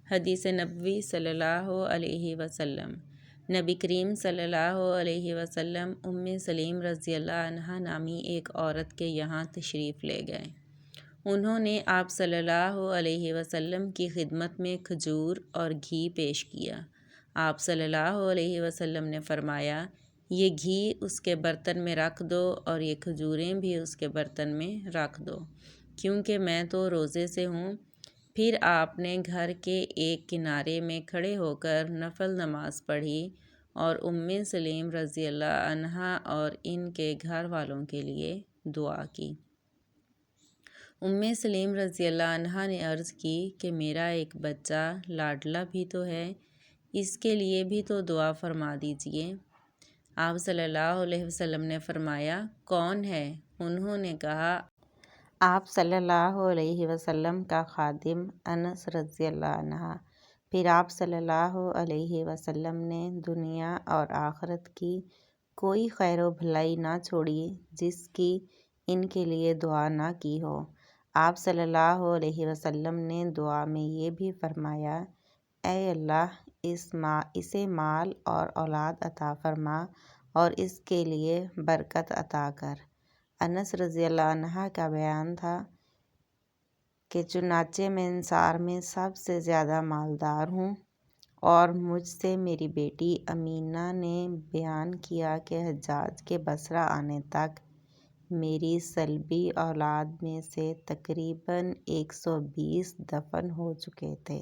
حدیث نبوی صلی اللہ علیہ وسلم۔ نبی کریم صلی اللہ علیہ وسلم سلیم رضی اللہ عنہا نامی ایک عورت کے یہاں تشریف لے گئے۔ انہوں نے آپ صلی اللہ علیہ وسلم کی خدمت میں کھجور اور گھی پیش کیا۔ آپ صلی اللہ علیہ وسلم نے فرمایا، یہ گھی اس کے برتن میں رکھ دو اور یہ کھجوریں بھی اس کے برتن میں رکھ دو، کیونکہ میں تو روزے سے ہوں۔ پھر آپ نے گھر کے ایک کنارے میں کھڑے ہو کر نفل نماز پڑھی اور سلیم رضی اللہ عنہا اور ان کے گھر والوں کے لیے دعا کی۔ سلیم رضی اللہ عنہا نے عرض کی کہ میرا ایک بچہ لاڈلا بھی تو ہے، اس کے لیے بھی تو دعا فرما دیجیے۔ آپ صلی اللہ علیہ وسلم نے فرمایا، کون ہے؟ انہوں نے کہا، آپ صلی اللہ علیہ وسلم کا خادم انس رضی اللہ عنہ۔ پھر آپ صلی اللہ علیہ وسلم نے دنیا اور آخرت کی کوئی خیر و بھلائی نہ چھوڑی جس کی ان کے لیے دعا نہ کی ہو۔ آپ صلی اللہ علیہ وسلم نے دعا میں یہ بھی فرمایا، اے اللہ، اسے مال اور اولاد عطا فرما اور اس کے لیے برکت عطا کر۔ انس رضی اللہ عنہ کا بیان تھا کہ چنانچہ میں انصار میں سب سے زیادہ مالدار ہوں، اور مجھ سے میری بیٹی امینہ نے بیان کیا کہ حجاج کے بصرہ آنے تک میری صلبی اولاد میں سے تقریباً 120 دفن ہو چکے تھے۔